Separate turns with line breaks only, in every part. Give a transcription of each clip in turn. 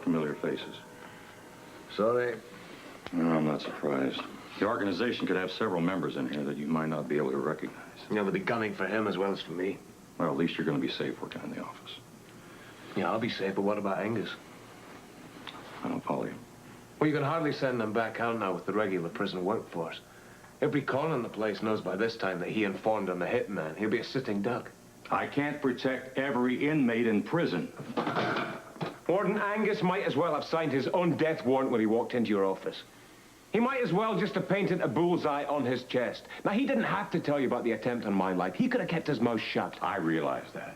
familiar faces.
Sorry.
No, I'm not surprised. The organization could have several members in here that you might not be able to recognize.
Yeah, they'll be gunning for him as well as for me.
Well, at least you're going to be safe working in the office.
Yeah, I'll be safe, but what about Angus?
I don't follow you.
Well, you can hardly send them back out now with the regular prison workforce. Every corner in the place knows by this time that he informed on the hitman. He'll be a sitting duck.
I can't protect every inmate in prison.
Warden Angus might as well have signed his own death warrant when he walked into your office. He might as well just have painted a bullseye on his chest. Now, he didn't have to tell you about the attempt on my life. He could have kept his mouth shut.
I realize that.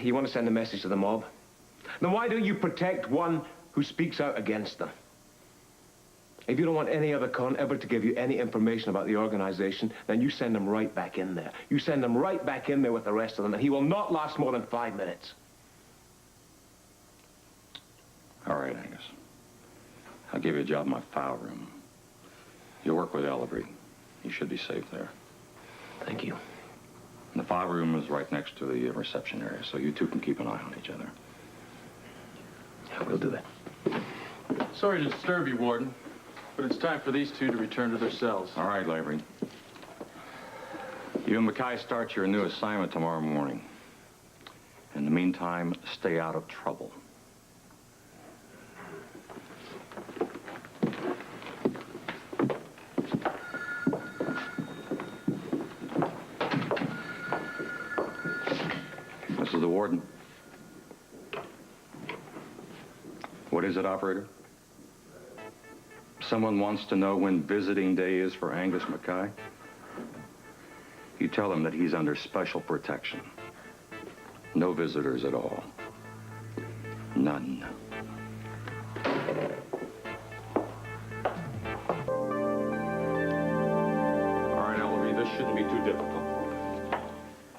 You want to send a message to the mob? Then why don't you protect one who speaks out against them? If you don't want any other con ever to give you any information about the organization, then you send him right back in there. You send him right back in there with the rest of them, and he will not last more than 5 minutes.
All right, Angus. I'll give you a job in my file room. You'll work with Lavery. You should be safe there.
Thank you.
And the file room is right next to the reception area, so you two can keep an eye on each other.
Yeah, we'll do that.
Sorry to disturb you, Warden, but it's time for these two to return to their cells.
All right, Lavery. You and Mackay start your new assignment tomorrow morning. In the meantime, stay out of trouble. This is the warden. What is it, operator? Someone wants to know when visiting day is for Angus Mackay? You tell him that he's under special protection. No visitors at all. None. All right, Lavery, this shouldn't be too difficult.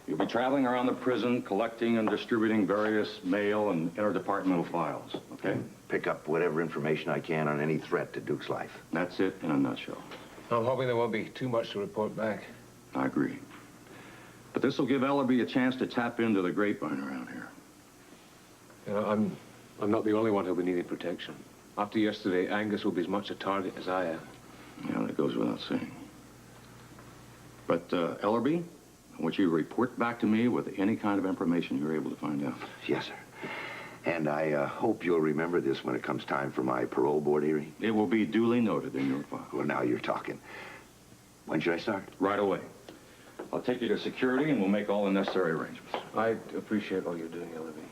You'll be traveling around the prison, collecting and distributing various mail and interdepartmental files, okay?
Pick up whatever information I can on any threat to Duke's life.
That's it in a nutshell.
I'm hoping there won't be too much to report back.
I agree. But this will give Ellaby a chance to tap into the grapevine around here.
You know, I'm not the only one who'll be needing protection. After yesterday, Angus will be as much a target as I am.
Yeah, that goes without saying. But, Ellaby, I want you to report back to me with any kind of information you're able to find out.
Yes, sir. And I hope you'll remember this when it comes time for my parole board hearing.
It will be duly noted in your file.
Well, now you're talking. When should I start?
Right away. I'll take you to security and we'll make all the necessary arrangements.
I appreciate all you're doing, Lavery.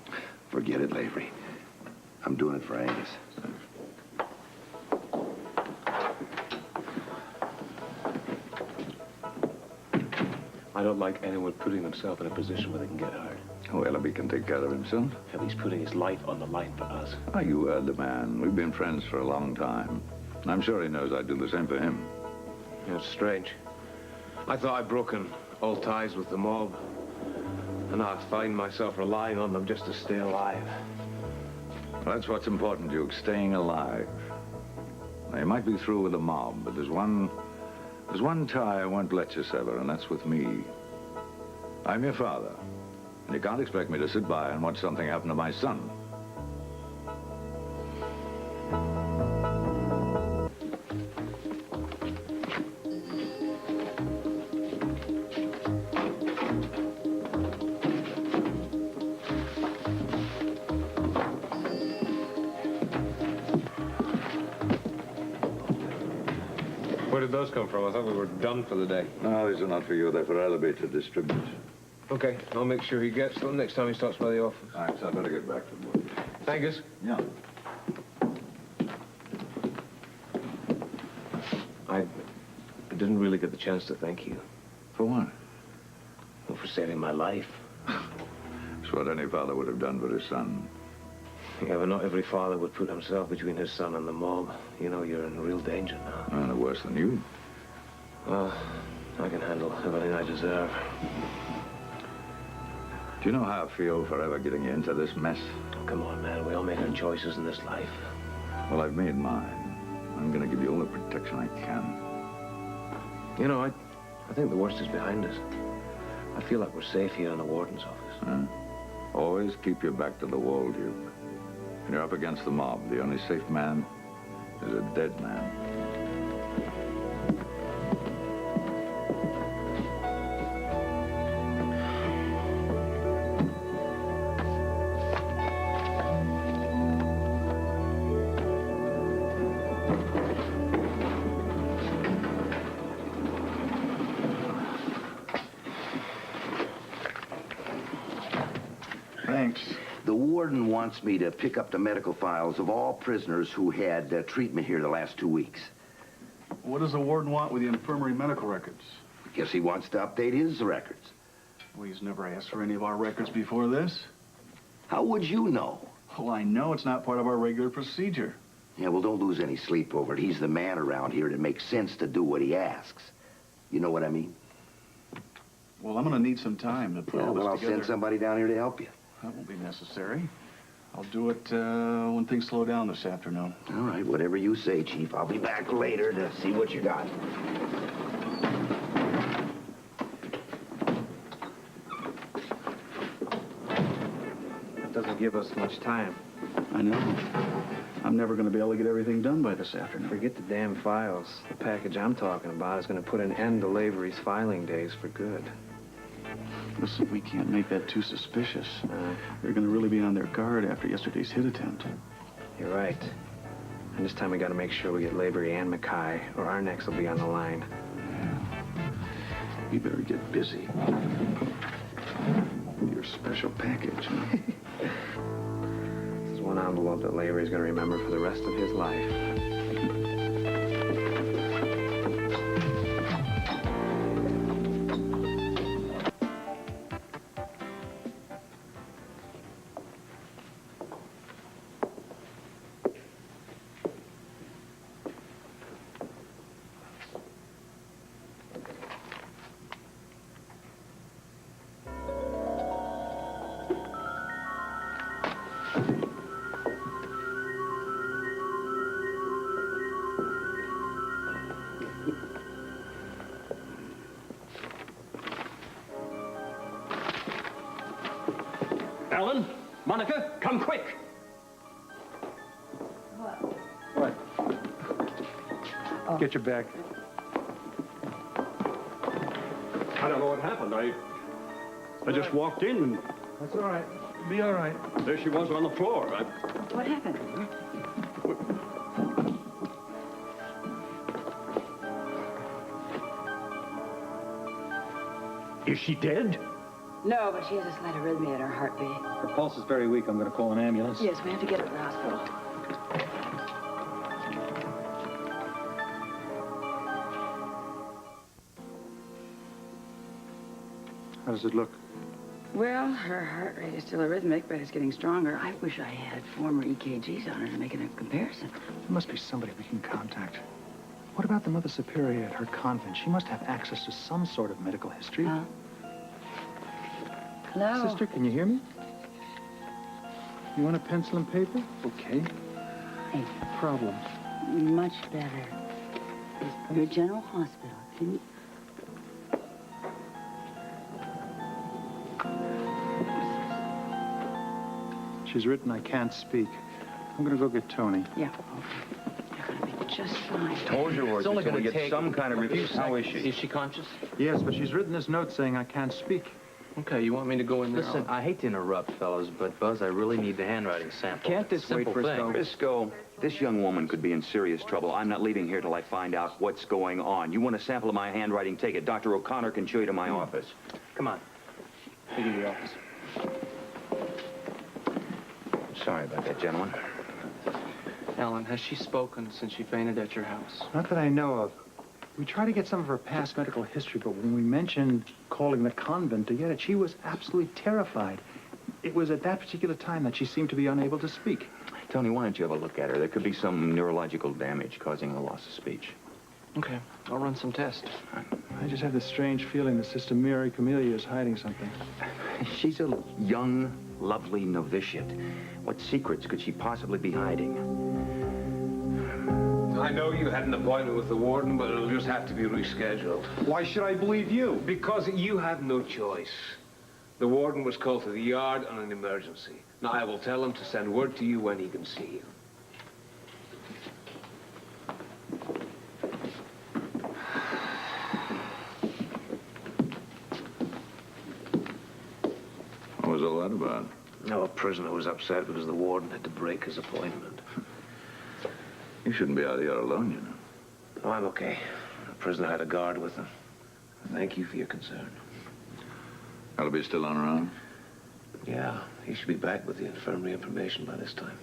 Forget it, Lavery. I'm doing it for Angus.
I don't like anyone putting themselves in a position where they can get hurt.
Oh, Ellaby can take care of himself.
Hell, he's putting his life on the line for us.
Ah, you heard the man. We've been friends for a long time. I'm sure he knows I'd do the same for him.
You know, it's strange. I thought I'd broken all ties with the mob. And now I find myself relying on them just to stay alive.
Well, that's what's important, Duke, staying alive. Now, you might be through with the mob, but there's one tie I won't let you sever, and that's with me. I'm your father, and you can't expect me to sit by and watch something happen to my son.
Where did those come from? I thought we were done for the day.
No, these are not for you. They're for Ellaby to distribute.
Okay, I'll make sure he gets them next time he stops by the office.
All right, so I better get back to work.
Angus?
Yeah.
I didn't really get the chance to thank you.
For what?
Well, for saving my life.
It's what any father would have done for his son.
Yeah, but not every father would put himself between his son and the mob. You know, you're in real danger now.
No worse than you.
Well, I can handle everything I deserve.
Do you know how I feel for ever getting you into this mess?
Oh, come on, man. We all make our choices in this life.
Well, I've made mine. I'm going to give you all the protection I can.
You know, I think the worst is behind us. I feel like we're safe here in the warden's office.
Huh? Always keep your back to the wall, Duke. You're up against the mob. The only safe man is a dead man.
Thanks.
The warden wants me to pick up the medical files of all prisoners who had treatment here the last 2 weeks.
What does the warden want with the infirmary medical records?
I guess he wants to update his records.
Well, he's never asked for any of our records before this.
How would you know?
Well, I know it's not part of our regular procedure.
Yeah, well, don't lose any sleep over it. He's the man around here, and it makes sense to do what he asks. You know what I mean?
Well, I'm going to need some time to put
Yeah,
all this
well, I'll
together.
send somebody down here to help you.
That won't be necessary. I'll do it when things slow down this afternoon.
All right, whatever you say, Chief. I'll be back later to see what you got.
That doesn't give us much time.
I know. I'm never going to be able to get everything done by this afternoon.
Forget the damn files. The package I'm talking about is going to put an end to Lavery's filing days for good.
Listen, we can't make that too suspicious. They're going to really be on their guard after yesterday's hit attempt.
You're right. And this time we got to make sure we get Lavery and Mackay, or our necks will be on the line.
We better get busy. Your special package, huh?
This is one envelope that Lavery's going to remember for the rest of his life.
Ellen, Monica, come quick.
What? Get your bag.
I don't know what happened. I just walked in and
That's all right. Be all right.
there she was on the floor.
What happened?
Is she dead?
No, but she has a slight arrhythmia in her heartbeat.
Her pulse is very weak. I'm going to call an ambulance.
Yes, we have to get her to the hospital.
How does it look?
Well, her heart rate is still arrhythmic, but it's getting stronger. I wish I had former EKGs on her to make a comparison.
There must be somebody we can contact. What about the Mother Superior at her convent? She must have access to some sort of medical history.
Huh? Hello?
Sister, can you hear me? You want a pencil and paper? Okay.
Hey,
Problem.
much better. It's from your general hospital. Can you...
She's written, I can't speak. I'm going to go get Tony.
Yeah, okay. You're going to be just fine.
Told you,
It's only going to take
some kind of review. How is she?
Is she conscious?
Yes, but she's written this note saying I can't speak.
Okay, you want me to go in there? Listen, I hate to interrupt, fellas, but Buzz, I really need the handwriting sample.
Can't this wait,
Simple
Frisco?
thing.
Frisco, this young woman could be in serious trouble. I'm not leaving here till I find out what's going on. You want a sample of my handwriting? Take it. Dr. O'Connor can show you to my office.
Come on. Take you to the office.
Sorry about that, gentlemen.
Ellen, has she spoken since she fainted at your house?
Not that I know of. We tried to get some of her past medical history, but when we mentioned calling the convent to get it, she was absolutely terrified. It was at that particular time that she seemed to be unable to speak.
Tony, why don't you have a look at her? There could be some neurological damage causing the loss of speech.
Okay, I'll run some tests.
I just have this strange feeling that Sister Mary Camellia is hiding something.
She's a young, lovely novitiate. What secrets could she possibly be hiding?
I know you had an appointment with the warden, but it'll just have to be rescheduled.
Why should I believe you?
Because you had no choice. The warden was called to the yard on an emergency. Now, I will tell him to send word to you when he can see you.
What was all that about?
No, a prisoner was upset because the warden had to break his appointment.
You shouldn't be out here alone, you know.
Oh, I'm okay. The prisoner had a guard with him. Thank you for your concern.
I'll be still on around.
Yeah, he should be back with the infirmary information by this time.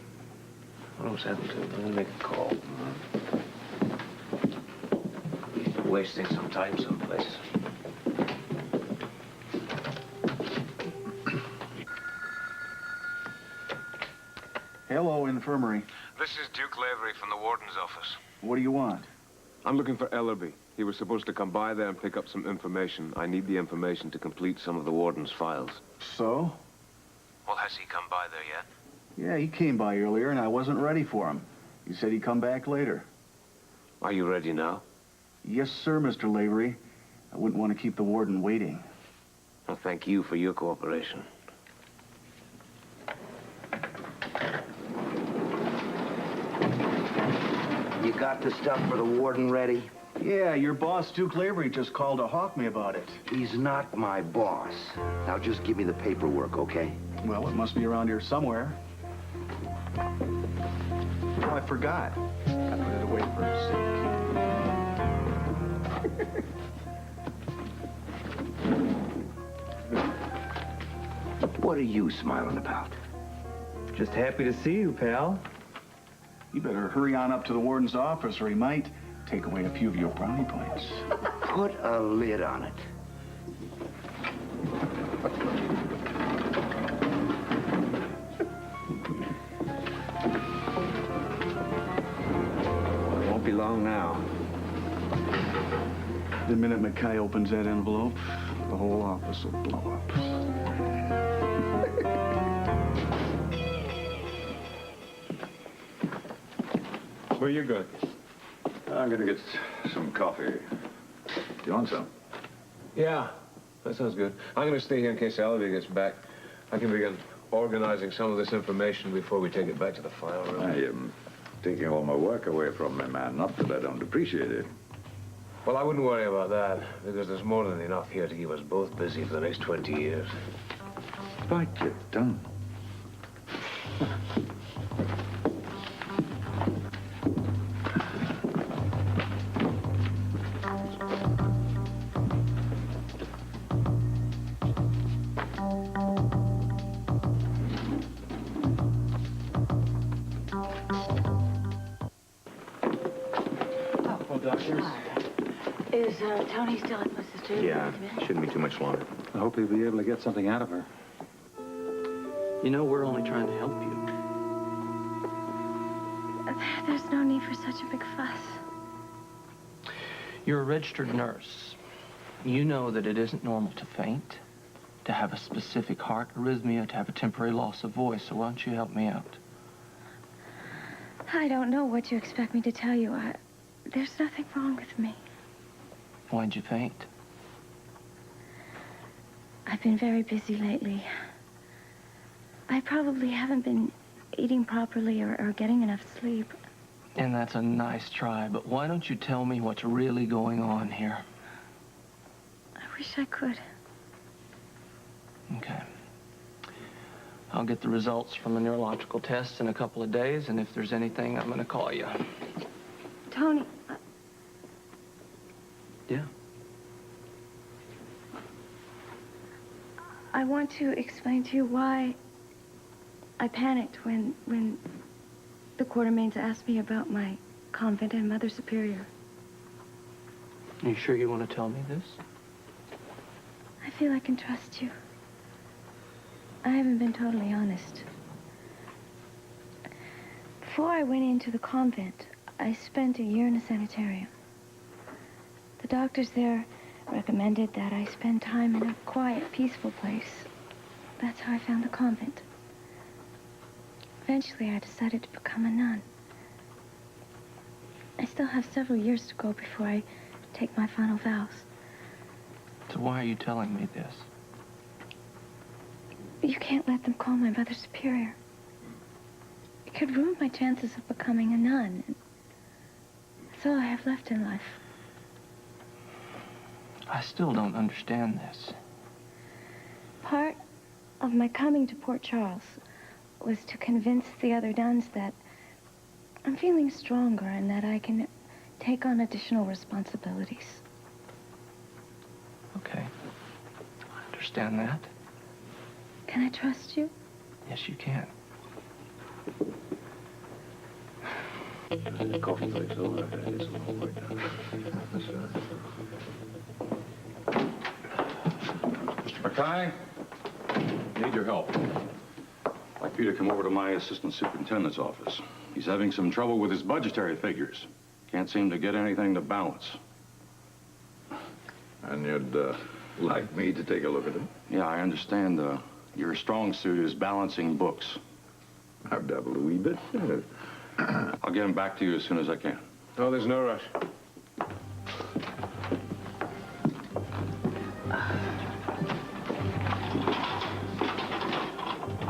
What else happened to him? I'm gonna make a call. Wasting some time someplace.
Hello, infirmary.
This is Duke Lavery from the warden's office.
What do you want?
I'm looking for Ellerby. He was supposed to come by there and pick up some information. I need the information to complete some of the warden's files.
So?
Well, has he come by there yet?
Yeah, he came by earlier, and I wasn't ready for him. He said he'd come back later.
Are you ready now?
Yes, sir, Mr. Lavery. I wouldn't want to keep the warden waiting.
Well, thank you for your cooperation.
You got the stuff for the warden ready?
Yeah, your boss, Duke Lavery, just called to hawk me about it.
He's not my boss. Now just give me the paperwork, okay?
Well, it must be around here somewhere. Oh, I forgot. I put it away for safekeeping.
What are you smiling about?
Just happy to see you, pal.
You better hurry on up to the warden's office, or he might take away a few of your brownie points.
Put a lid on it.
It won't be long now.
The minute Mackay opens that envelope, the whole office will blow up.
Where you going?
I'm gonna get some coffee. You want some?
Yeah, that sounds good. I'm gonna stay here in case Ellerby gets back. I can begin organizing some of this information before we take it back to the file room.
I am taking all my work away from me, man. Not that I don't appreciate it.
Well, I wouldn't worry about that, because there's more than enough here to keep us both busy for the next 20 years.
Bite your tongue.
Is Tony still at my sister's?
Yeah, shouldn't be too much longer.
I hope he'll be able to get something out of her.
You know, we're only trying to help you.
There's no need for such a big fuss.
You're a registered nurse. You know that it isn't normal to faint, to have a specific heart arrhythmia, to have a temporary loss of voice, so why don't you help me out?
I don't know what you expect me to tell you. There's nothing wrong with me.
Why'd you faint?
I've been very busy lately. I probably haven't been eating properly or getting enough sleep.
And that's a nice try, but why don't you tell me what's really going on here?
I wish I could.
Okay. I'll get the results from the neurological tests in a couple of days, and if there's anything, I'm gonna call you.
Tony,
Yeah?
I want to explain to you why I panicked when the Quartermains asked me about my convent and Mother Superior.
Are you sure you want to tell me this?
I feel I can trust you. I haven't been totally honest. Before I went into the convent, I spent a year in a sanitarium. The doctors there recommended that I spend time in a quiet, peaceful place. That's how I found the convent. Eventually, I decided to become a nun. I still have several years to go before I take my final vows.
So why are you telling me this?
But you can't let them call my mother superior. It could ruin my chances of becoming a nun. That's all I have left in life.
I still don't understand this.
Part of my coming to Port Charles was to convince the other nuns that I'm feeling stronger and that I can take on additional responsibilities.
Okay. I understand that.
Can I trust you?
Yes, you can.
The coffee break's over. I've got to get some homework done.
Mr. Mackay, need your help. I'd like you to come over to my assistant superintendent's office. He's having some trouble with his budgetary figures. Can't seem to get anything to balance.
And you'd like me to take a look at it?
Yeah, I understand your strong suit is balancing books.
I've dabbled a wee bit.
I'll get him back to you as soon as I can.
No, there's no rush.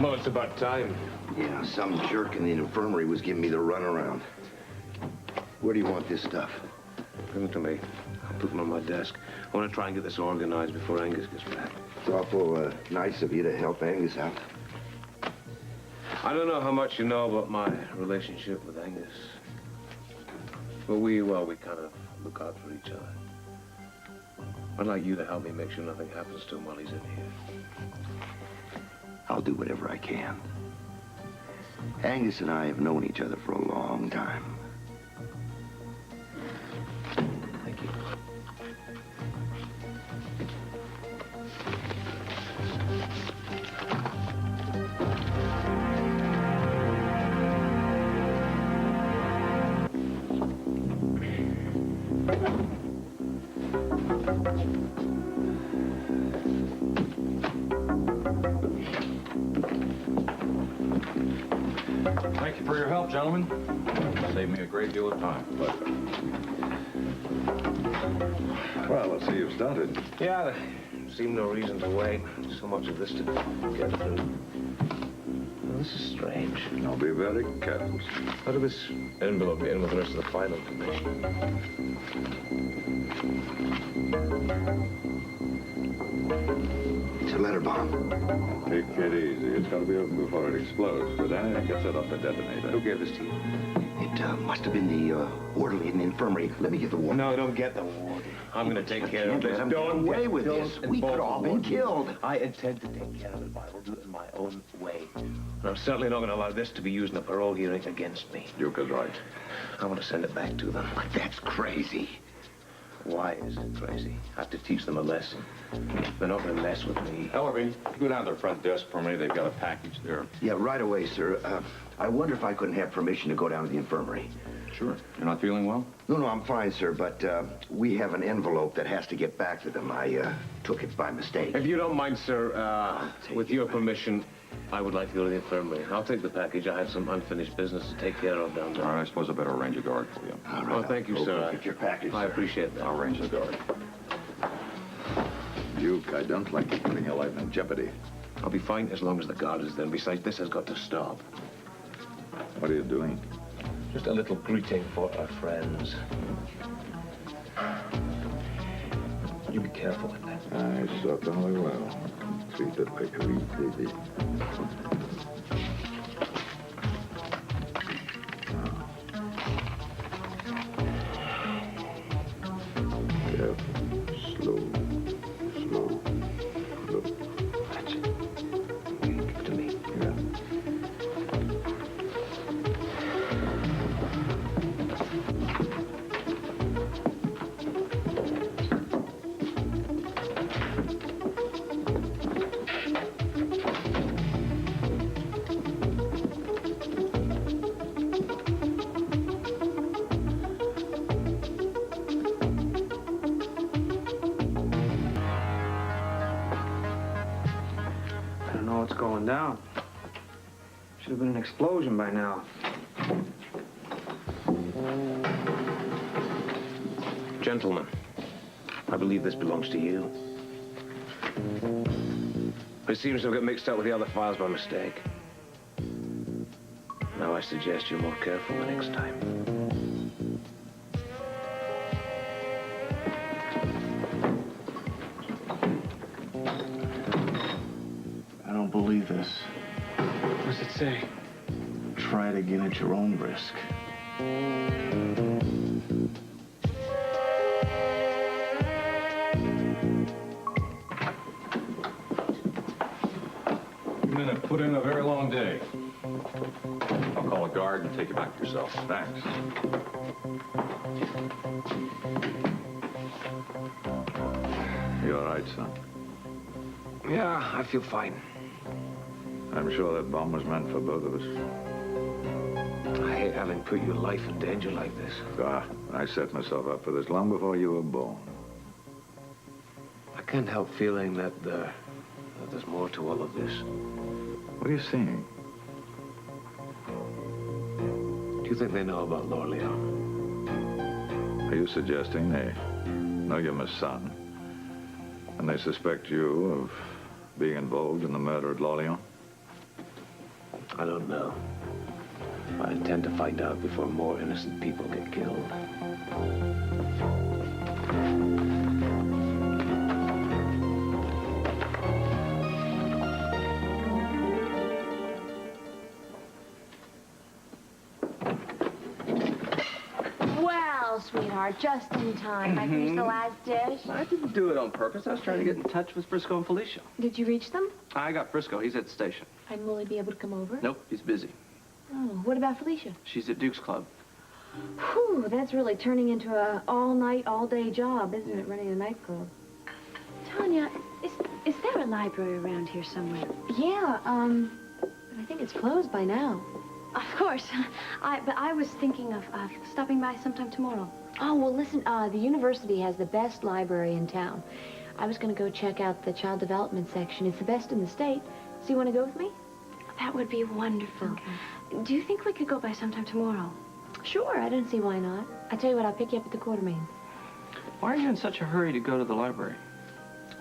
Well, it's about time.
Yeah, some jerk in the infirmary was giving me the runaround. Where do you want this stuff?
Give them to me. I'll put them on my desk. I want to try and get this organized before Angus gets back.
It's awful nice of you to help Angus out.
I don't know how much you know about my relationship with Angus. But we kind of look out for each other. I'd like you to help me make sure nothing happens to him while he's in here.
I'll do whatever I can. Angus and I have known each other for a long time.
Thank you.
Thank you for your help, gentlemen. Saved me a great deal of time.
Well, let's see you've started.
Yeah, there seemed no reason to wait. So much of this to get through. Well, this is strange.
I'll be very careful.
How did this envelope get in with the rest of the file information?
It's a letter bomb.
Take it easy. It's got to be opened before it explodes. But anything gets set off the detonator.
Who gave this to you?
It must have been the orderly in the infirmary. Let me get the warden.
No, don't get the warden. I'm going to take care of this.
Don't get away with this. We could all been killed.
I intend to take care of it, but I will do it in my own way. And I'm certainly not going to allow this to be used in a parole hearing against me.
Duke is right.
I want to send it back to them.
But that's crazy.
Why is it crazy? I have to teach them a lesson. They're not going to mess with me.
Ellerby, go down to the front desk for me. They've got a package there.
Yeah, right away, sir. I wonder if I couldn't have permission to go down to the infirmary.
Sure. You're not feeling well?
No, I'm fine, sir, but we have an envelope that has to get back to them. I took it by mistake.
If you don't mind, sir, with your permission, I would like to go to the infirmary. I'll take the package. I have some unfinished business to take care of down there.
All right, I suppose I better arrange a guard for you.
All right.
Oh, thank you, sir.
Get your package.
I appreciate that.
I'll arrange the guard.
Duke, I don't like you putting your life in jeopardy.
I'll be fine as long as the guard is there. Besides, this has got to stop.
What are you doing?
Just a little greeting for our friends. You be careful with that.
I certainly will. Treat it like a wee baby. Careful. Slow. Slow. Slow.
That's it. You give it to me.
Yeah.
I don't know what's going down. Should have been an explosion by now.
Gentlemen, I believe this belongs to you. It seems to have got mixed up with the other files by mistake. Now I suggest you're more careful the next time.
I don't believe this.
What's it say?
Try it again at your own risk.
You men have put in a very long day. I'll call a guard and take you back to your cell. Thanks.
You all right, son?
Yeah, I feel fine.
I'm sure that bomb was meant for both of us.
I hate having put your life in danger like this.
I set myself up for this long before you were born.
I can't help feeling that there's more to all of this.
What are you seeing?
Do you think they know about Lorleon?
Are you suggesting they know you're my son? And they suspect you of being involved in the murder at Lorleon?
I don't know. I intend to find out before more innocent people get killed.
Well, sweetheart, just in time. I finished the last dish.
I didn't do it on purpose. I was trying to get in touch with Frisco and Felicia.
Did you reach them?
I got Frisco. He's at the station.
And will he be able to come over?
Nope, he's busy.
Oh, what about Felicia?
She's at Duke's Club.
Whew, that's really turning into a all-night, all-day job, isn't it, running a nightclub?
Tanya, is there a library around here somewhere?
Yeah, I think it's closed by now.
Of course. But I was thinking of stopping by sometime tomorrow.
Oh, well, listen, the university has the best library in town. I was going to go check out the child development section. It's the best in the state. So you want to go with me?
That would be wonderful.
Okay.
Do you think we could go by sometime tomorrow?
Sure, I don't see why not. I tell you what, I'll pick you up at the Quartermain.
Why are you in such a hurry to go to the library?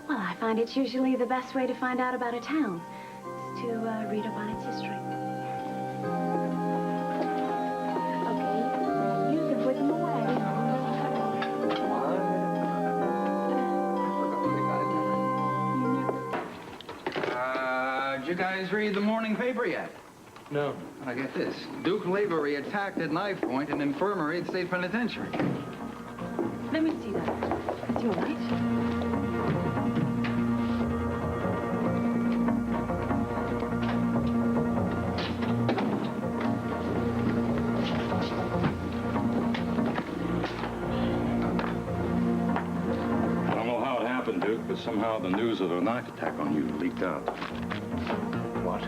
Well, I find it's usually the best way to find out about a town, is to read up on its history.
Okay, you can put them away.
Did you guys read the morning paper yet?
No.
I get this. Duke Lavery attacked at knife point an infirmary at State Penitentiary.
Let me see that. That's your right.
I don't know how it happened, Duke, but somehow the news of the knife attack on you leaked out.
What?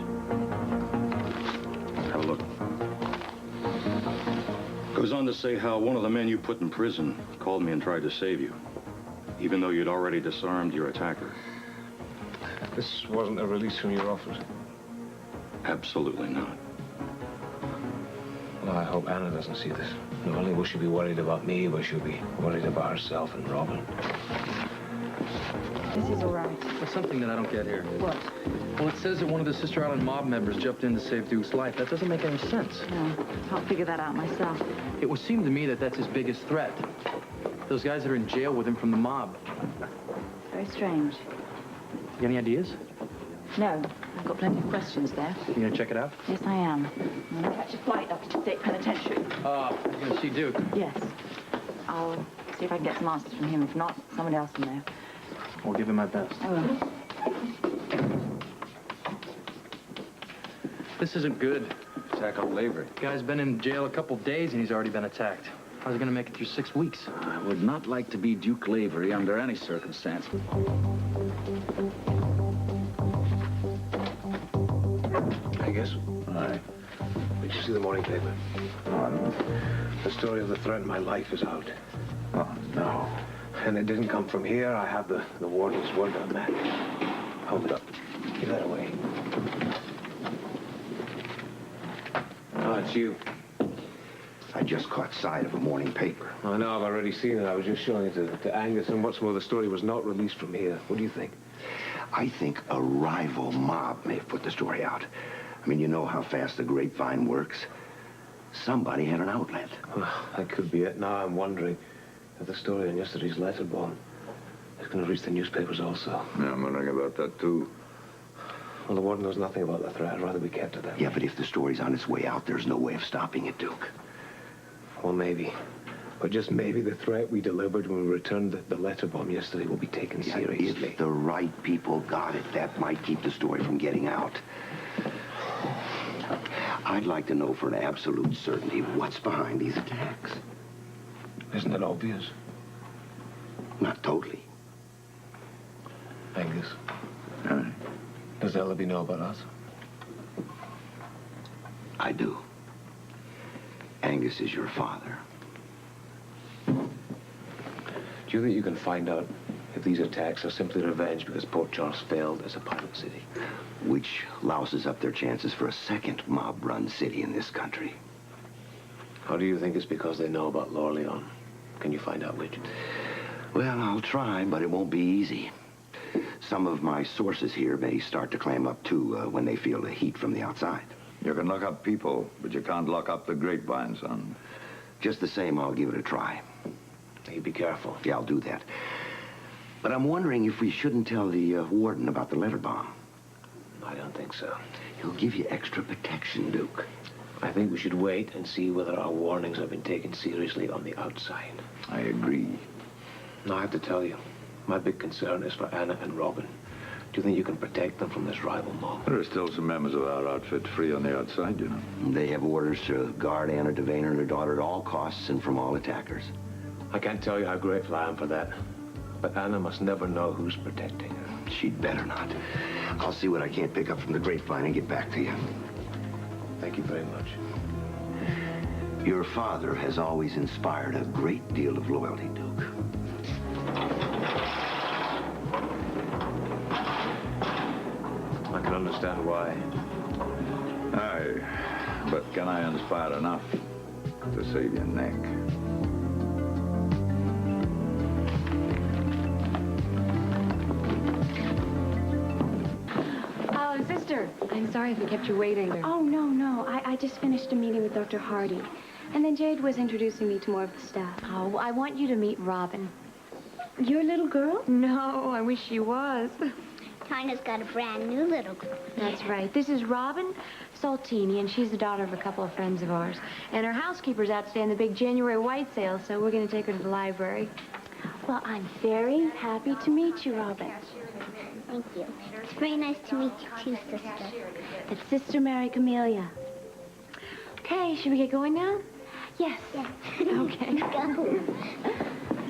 Have a look. Goes on to say how one of the men you put in prison called me and tried to save you, even though you'd already disarmed your attacker.
This wasn't a release from your office.
Absolutely not.
Well, I hope Anna doesn't see this. Not only will she be worried about me, but she'll be worried about herself and Robin.
This is all right.
There's something that I don't get here.
What?
Well, it says that one of the Sister Island mob members jumped in to save Duke's life. That doesn't make any sense.
No, I'll figure that out myself.
It would seem to me that that's his biggest threat. Those guys that are in jail with him from the mob.
Very strange.
You got any ideas?
No, I've got plenty of questions there.
You gonna check it out?
Yes, I am. I'm going to catch a flight up to the State Penitentiary.
You're gonna see Duke?
Yes. I'll see if I can get some answers from him. If not, someone else will know.
I'll give him my best.
I will.
This isn't good.
Attack on Lavery.
Guy's been in jail a couple days and he's already been attacked. How's he gonna make it through 6 weeks?
I would not like to be Duke Lavery under any circumstances.
I guess.
Aye.
Did you see the morning paper? The story of the threat in my life is out.
Oh,
No. And it didn't come from here. I have the warden's word on that. Hold it up. Give that away. Oh, it's you.
I just caught sight of a morning paper.
I know, I've already seen it. I was just showing it to Angus, and what's more, the story was not released from here. What do you think?
I think a rival mob may have put the story out. I mean, you know how fast the grapevine works. Somebody had an outlet.
Well, that could be it. Now I'm wondering if the story in yesterday's letter bomb is going to reach the newspapers also.
Yeah, I'm wondering about that, too.
Well, the warden knows nothing about the threat. I'd rather we kept it that way.
Yeah, but if the story's on its way out, there's no way of stopping it, Duke.
Well, maybe. But just maybe the threat we delivered when we returned the letter bomb yesterday will be taken seriously.
If the right people got it, that might keep the story from getting out. I'd like to know for an absolute certainty what's behind these attacks.
Isn't it obvious?
Not totally.
Angus. Does Ellaby know about us?
I do. Angus is your father.
Do you think you can find out if these attacks are simply revenge because Port Charles failed as a pirate city?
Which louses up their chances for a second mob-run city in this country.
Or do you think it's because they know about Lorleon? Can you find out which?
Well, I'll try, but it won't be easy. Some of my sources here may start to clam up, too, when they feel the heat from the outside.
You can look up people, but you can't lock up the grapevine, son.
Just the same, I'll give it a try.
Hey, be careful.
Yeah, I'll do that. But I'm wondering if we shouldn't tell the warden about the letter bomb.
I don't think so.
He'll give you extra protection, Duke.
I think we should wait and see whether our warnings have been taken seriously on the outside.
I agree.
Now, I have to tell you, my big concern is for Anna and Robin. Do you think you can protect them from this rival mob?
There are still some members of our outfit free on the outside, you know.
They have orders to guard Anna Devane and her daughter at all costs and from all attackers.
I can't tell you how grateful I am for that. But Anna must never know who's protecting her.
She'd better not. I'll see what I can't pick up from the grapevine and get back to you.
Thank you very much.
Your father has always inspired a great deal of loyalty, Duke.
I can understand why.
Aye, but can I inspire enough to save your neck?
Oh, sister, I'm sorry if we kept you waiting.
Oh, no. I just finished a meeting with Dr. Hardy. And then Jade was introducing me to more of the staff.
Oh, I want you to meet Robin.
Your little girl?
No, I wish she was.
Tanya's got a brand new little girl.
That's right. This is Robin Saltini, and she's the daughter of a couple of friends of ours. And her housekeeper's out today in the big January white sale, so we're going to take her to the library.
Well, I'm very happy to meet you, Robin.
Thank you. It's very nice to meet you, too, sister.
It's Sister Mary Camellia.
Okay, should we get going now?
Yes.
Okay.
Let's go.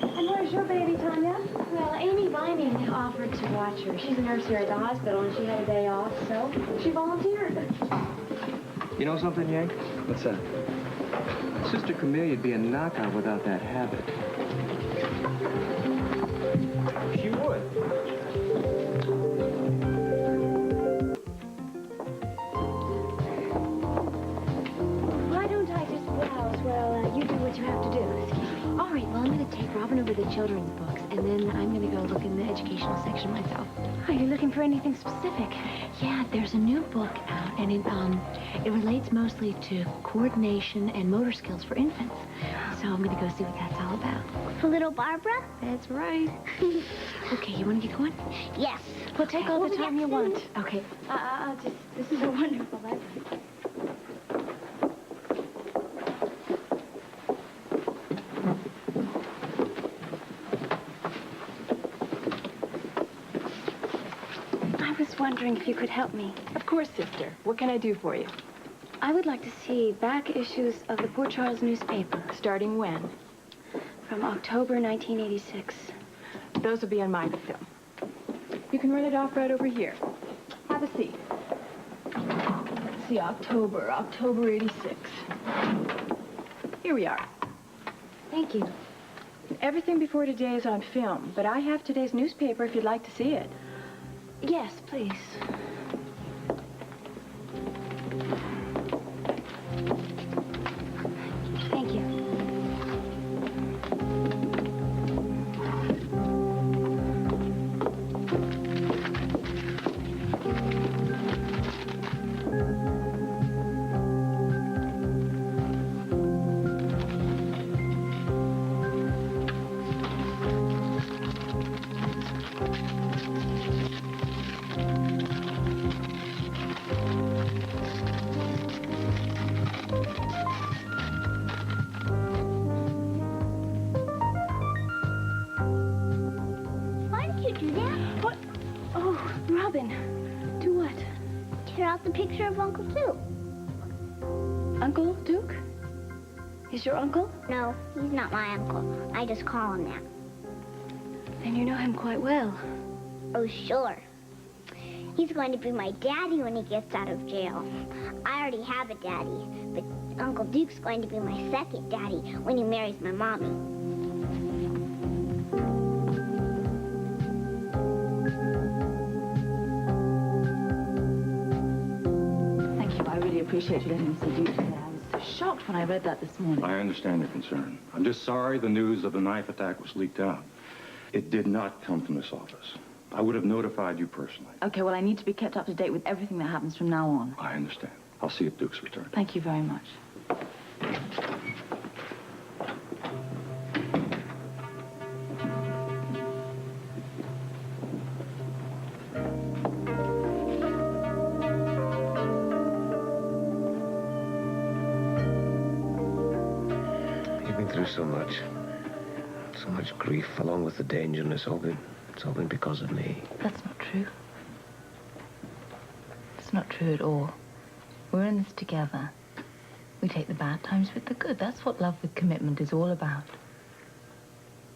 And where's your baby, Tanya?
Well, Amy Vining offered to watch her. She's a nurse here at the hospital, and she had a day off, so she volunteered.
You know something, Yank?
What's that?
Sister Camelia'd be a knockout without that habit.
She would.
Why don't I just browse while you do what you have to do?
All right, well, I'm going to take Robin over the children's books, and then I'm going to go look in the educational section myself.
Are you looking for anything specific?
Yeah, there's a new book out, and it relates mostly to coordination and motor skills for infants. So I'm going to go see what that's all about.
For little Barbara?
That's right. Okay, you want to get going?
Yes.
Well, take all the time you want.
Okay.
This is a wonderful library. I was wondering if you could help me.
Of course, sister. What can I do for you?
I would like to see back issues of the Port Charles newspaper.
Starting when?
From October 1986.
Those will be on microfilm. You can run it off right over here. Have a seat. Let's see, October 86. Here we are.
Thank you.
Everything before today is on film, but I have today's newspaper if you'd like to see it.
Yes, please. Thank you.
Why did you do that?
What? Oh, Robin. Do what?
Tear out the picture of Uncle Duke.
Uncle Duke? He's your uncle?
No, he's not my uncle. I just call him that.
Then you know him quite well.
Oh, sure. He's going to be my daddy when he gets out of jail. I already have a daddy, but Uncle Duke's going to be my second daddy when he marries my mommy.
Thank you. I really appreciate you letting me see Duke today. I was so shocked when I read that this morning.
I understand your concern. I'm just sorry the news of the knife attack was leaked out. It did not come from this office. I would have notified you personally.
Okay, well, I need to be kept up to date with everything that happens from now on.
I understand. I'll see if Duke's returned.
Thank you very much.
You've been through so much grief, along with the danger, and it's all been because of me.
That's not true. It's not true at all. We're in this together. We take the bad times with the good. That's what love with commitment is all about.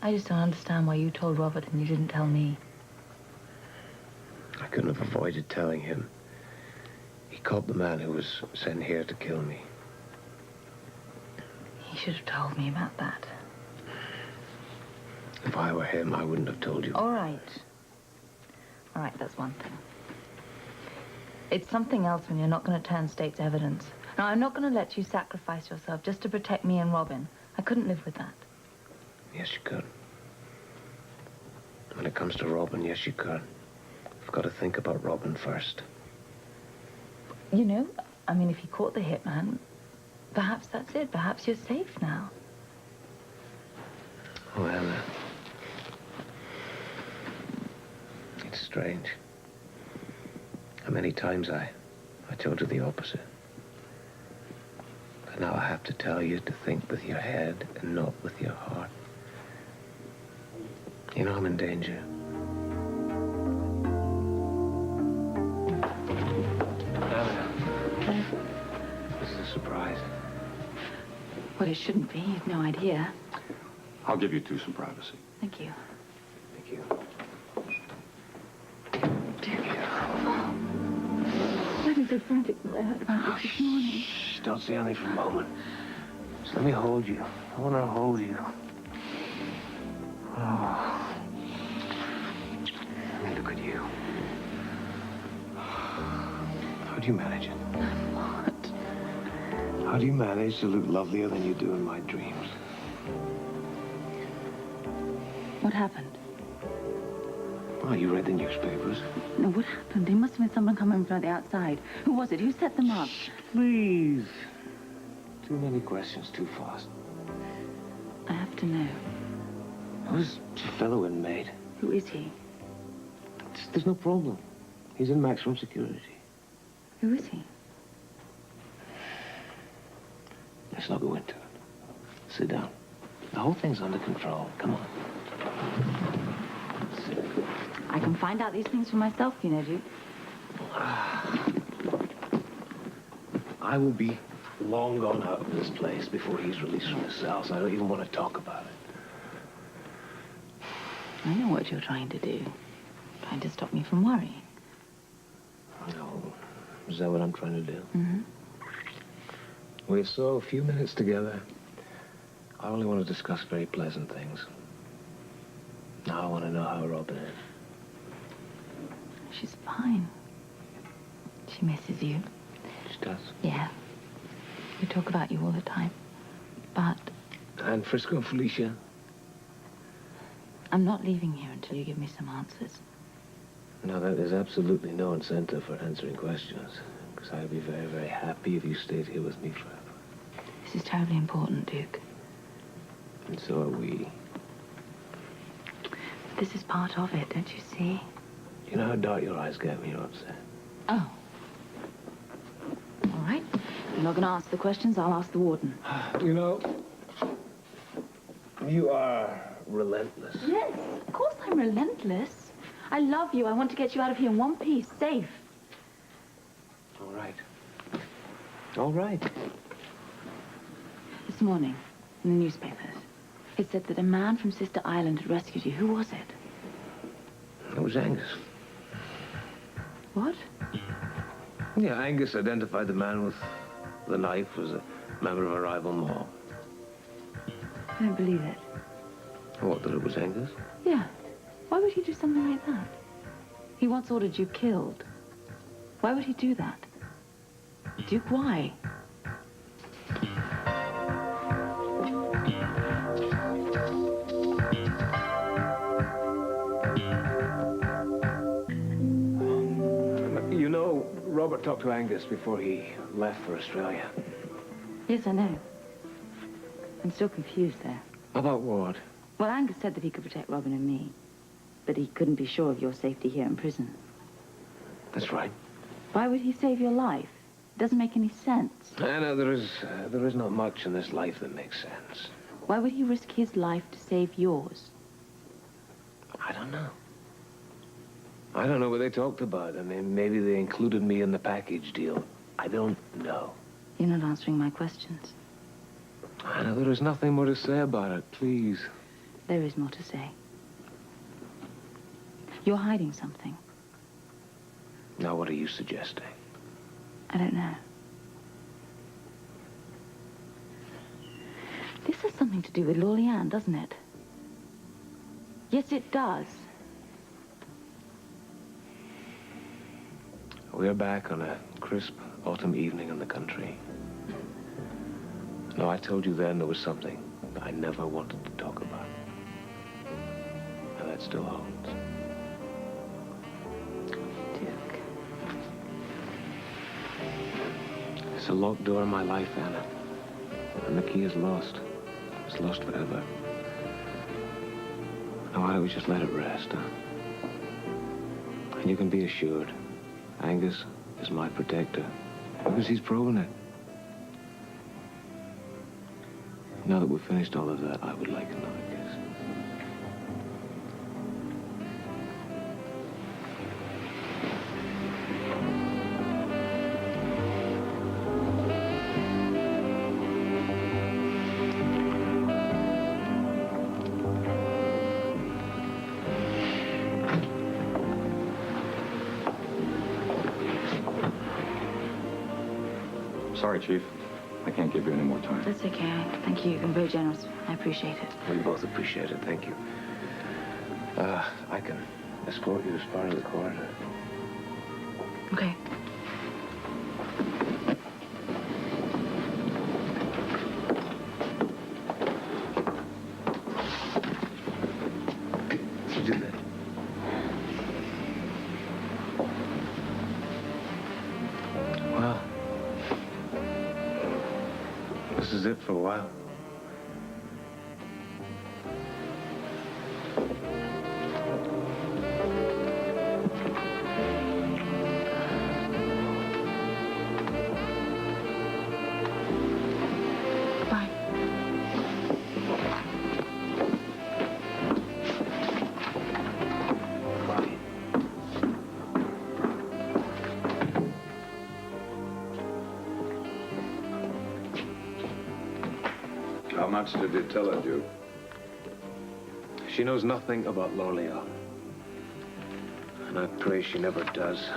I just don't understand why you told Robert and you didn't tell me.
I couldn't have avoided telling him. He caught the man who was sent here to kill me.
He should have told me about that.
If I were him, I wouldn't have told you.
All right. All right, that's one thing. It's something else when you're not going to turn state's evidence. Now, I'm not going to let you sacrifice yourself just to protect me and Robin. I couldn't live with that.
Yes, you could. When it comes to Robin, yes, you could. I've got to think about Robin first.
You know, I mean, if he caught the hitman, perhaps that's it. Perhaps you're safe now.
Oh, Anna. It's strange. How many times I told you the opposite. But now I have to tell you to think with your head and not with your heart. You know I'm in danger. Anna. This is a surprise.
Well, it shouldn't be. You've no idea.
I'll give you two some privacy.
Thank you.
Thank you.
I've been so frantic since I heard about this morning.
Shh, don't say anything for a moment. Just let me hold you. I want to hold you. Oh. I mean, look at you. How do you manage it?
What?
How do you manage to look lovelier than you do in my dreams?
What happened?
Well, you read the newspapers.
No, what happened? There must have been someone coming from the outside. Who was it? Who set them up?
Please. Too many questions too fast.
I have to know.
Who's a fellow inmate?
Who is he?
There's no problem. He's in maximum security.
Who is he?
Let's not go into it. Sit down. The whole thing's under control. Come on. Sit.
I can find out these things for myself, you know, Duke.
I will be long gone out of this place before he's released from his cell, so I don't even want to talk about it.
I know what you're trying to do. Trying to stop me from worrying.
No. Is that what I'm trying to do?
Mm-hmm.
We saw a few minutes together. I only want to discuss very pleasant things. Now I want to know how Robin is.
She's fine. She misses you.
She does?
Yeah. We talk about you all the time. But
And Frisco and Felicia?
I'm not leaving here until you give me some answers.
Now, there's absolutely no incentive for answering questions, because I'd be very, very happy if you stayed here with me forever.
This is terribly important, Duke.
And so are we.
This is part of it, don't you see?
You know how dark your eyes get when you're upset?
Oh. All right. You're not going to answer the questions. I'll ask the warden.
You know, you are relentless.
Yes, of course I'm relentless. I love you. I want to get you out of here in one piece, safe.
All right. All right.
This morning, in the newspapers, it said that a man from Sister Island had rescued you. Who was it?
It was Angus.
What?
Yeah, Angus identified the man with the knife as a member of a rival mob.
I don't believe it.
What, that it was Angus?
Yeah. Why would he do something like that? He once ordered you killed. Why would he do that? Duke, why?
You know, Robert talked to Angus before he left for Australia.
Yes, I know. I'm still confused there.
About what?
Well, Angus said that he could protect Robin and me, but he couldn't be sure of your safety here in prison.
That's right.
Why would he save your life? It doesn't make any sense.
I know there is not much in this life that makes sense.
Why would he risk his life to save yours?
I don't know. I don't know what they talked about. I mean, maybe they included me in the package deal. I don't know.
You're not answering my questions.
I know there is nothing more to say about it. Please.
There is more to say. You're hiding something.
Now, what are you suggesting?
I don't know. This has something to do with Lorleanne, doesn't it? Yes, it does.
We're back on a crisp autumn evening in the country. No, I told you then there was something I never wanted to talk about. And that still holds.
Duke.
It's a locked door in my life, Anna. And the key is lost. It's lost forever. Now, why don't we just let it rest, huh? And you can be assured, Angus is my protector. Because he's proven it. Now that we've finished all of that, I would like another kiss.
Sorry, Chief. I can't give you any more time.
That's okay. Thank you. You've been very generous. I appreciate it.
We both appreciate it. Thank you. I can escort you as far as the corridor.
Okay.
You do that. Well, this is it for a while.
How much did you tell her, Duke?
She knows nothing about Lorleanne. And I pray she never does.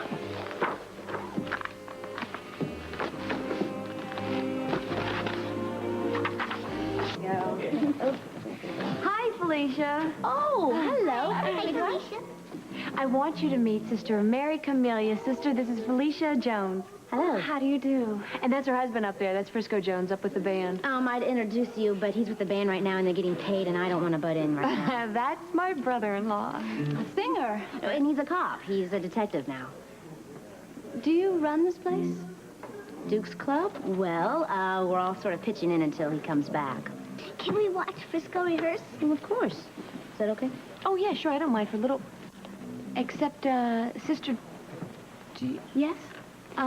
Hi, Felicia.
Oh, hello. Hi, Felicia.
I want you to meet Sister Mary Camellia. Sister, this is Felicia Jones.
Hello.
How do you do? And that's her husband up there. That's Frisco Jones up with the band.
I'd introduce you, but he's with the band right now and they're getting paid and I don't want to butt in right now.
That's my brother-in-law. A singer.
And he's a cop. He's a detective now.
Do you run this place?
Duke's Club? Well, we're all sort of pitching in until he comes back.
Can we watch Frisco rehearse?
Well, of course. Is that okay?
Oh, yeah, sure. I don't mind for a little. Except, Sister...
Yes?
I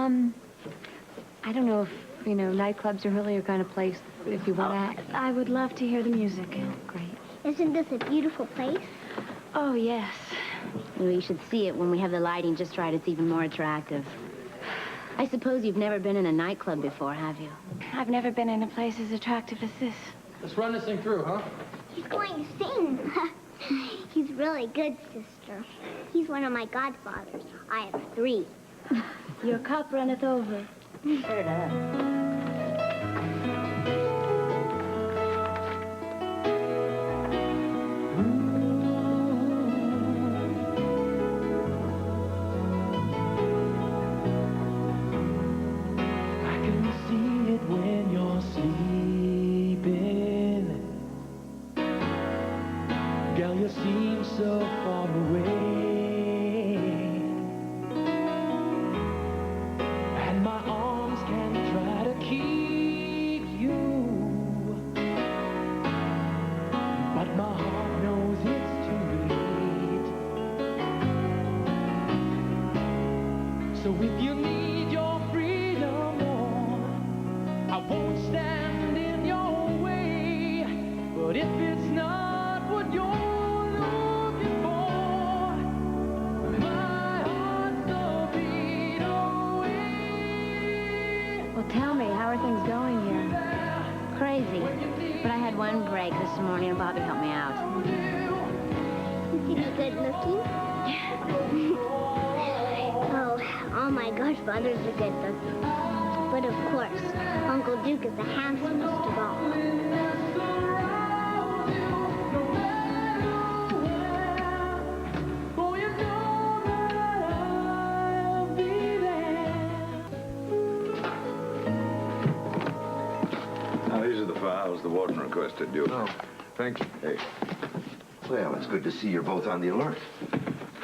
don't know if, nightclubs are really your kind of place if you want to... I would love to hear the music. Great.
Isn't this a beautiful place?
Oh, yes.
Well, you should see it when we have the lighting just right. It's even more attractive. I suppose you've never been in a nightclub before, have you?
I've never been in a place as attractive as this.
Let's run this thing through, huh?
He's going to sing. He's really good, sister. He's one of my godfathers. I have 3.
Your cup runneth over. Turn it up.
So far away, and my arms can try to keep you, but my heart knows it's too late. So if you need your freedom more, I won't stand in your way, but if it's not what you're
Tell me, how are things going here?
Crazy. But I had one break this morning and Bobby helped me out.
Is he good looking? Oh, all my godfathers are good looking. But of course, Uncle Duke is the handsomest of all.
These are the files the warden requested, Duke.
Oh, thank you.
Hey.
Well, it's good to see you're both on the alert.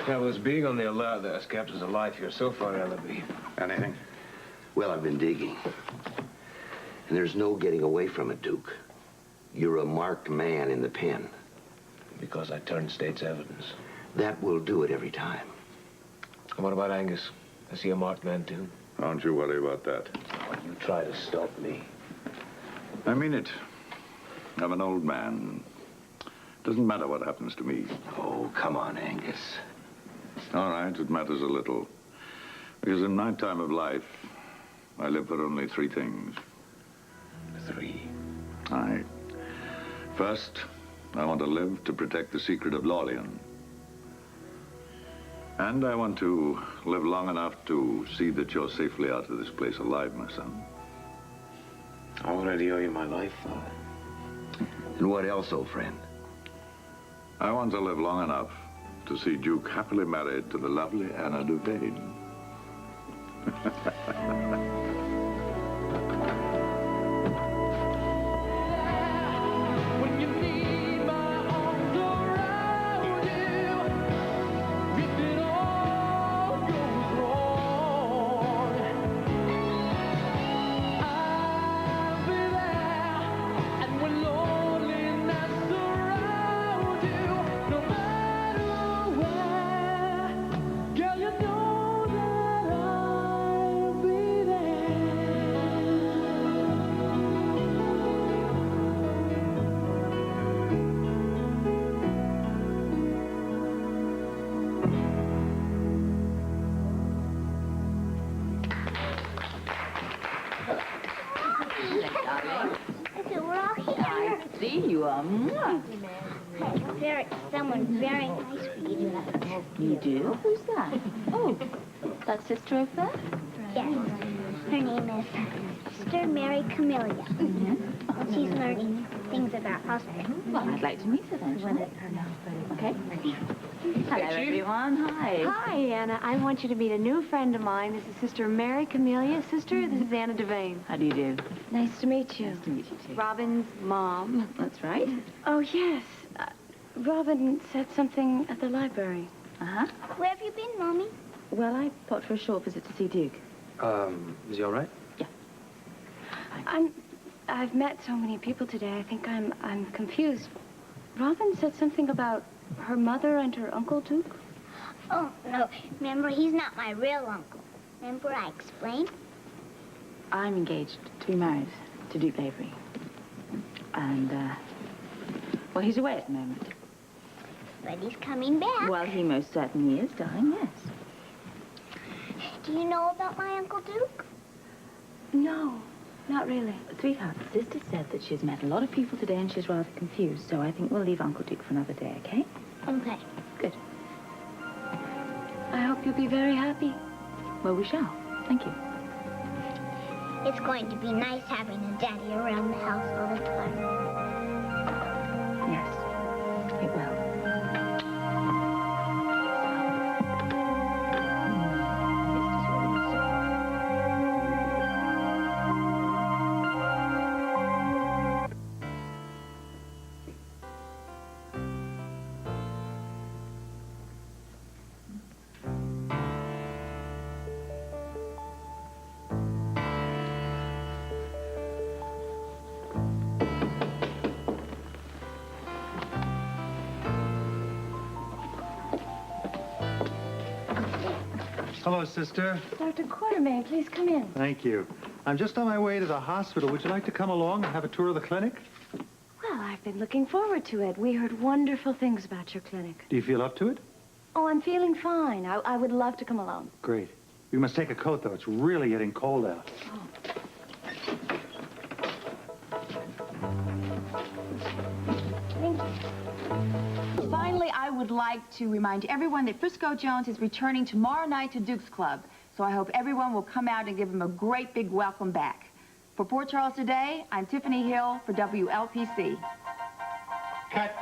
Yeah, well, it's being on the alert that has kept us alive here so far, Lavery.
Anything?
Well, I've been digging. And there's no getting away from it, Duke. You're a marked man in the pen.
Because I turned state's evidence.
That will do it every time.
And what about Angus? Is he a marked man, too?
Don't you worry about that.
Oh, you try to stop me.
I mean it. I'm an old man. Doesn't matter what happens to me.
Oh, come on, Angus.
All right, it matters a little. Because in my time of life, I live for only 3 things.
3?
Aye. First, I want to live to protect the secret of Lorlean. And I want to live long enough to see that you're safely out of this place alive, my son.
I already owe you my life, Father.
And what else, old friend?
I want to live long enough to see Duke happily married to the lovely Anna Devane.
Someone very nice for you to have.
You do? Who's that? Oh, that sister over there?
Yes. Her name is Sister Mary Camellia.
Mm-hmm.
She's learning things about hospital.
Well, I'd like to meet her then. Okay.
Hello, everyone. Hi. Hi, Anna. I want you to meet a new friend of mine. This is Sister Mary Camellia. Sister, this is Anna Devane. How do you do?
Nice to meet you.
Nice to meet you, too. Robin's mom. That's right.
Oh, yes. Robin said something at the library.
Uh-huh.
Where have you been, Mommy?
Well, I popped for a short visit to see Duke.
Is he all right?
Yeah.
I've met so many people today. I think I'm confused. Robin said something about her mother and her Uncle Duke.
Oh, no. Remember, he's not my real uncle. Remember I explained?
I'm engaged to be married to Duke Lavery. And, well, he's away at the moment.
But he's coming back.
Well, he most certainly is, darling, yes.
Do you know about my Uncle Duke?
No, not really.
Sweetheart, Sister said that she's met a lot of people today and she's rather confused, so I think we'll leave Uncle Duke for another day, okay?
Okay.
Good.
I hope you'll be very happy.
Well, we shall. Thank you.
It's going to be nice having a daddy around the house all the time.
Yes, it will.
Hello, sister.
Dr. Quartermain, please come in.
Thank you. I'm just on my way to the hospital. Would you like to come along and have a tour of the clinic?
Well, I've been looking forward to it. We heard wonderful things about your clinic.
Do you feel up to it?
Oh, I'm feeling fine. I would love to come along.
Great. We must take a coat, though. It's really getting cold out.
Finally, I would like to remind everyone that Frisco Jones is returning tomorrow night to Duke's Club. So I hope everyone will come out and give him a great big welcome back. For Port Charles Today, I'm Tiffany Hill for WLPC.
Cut.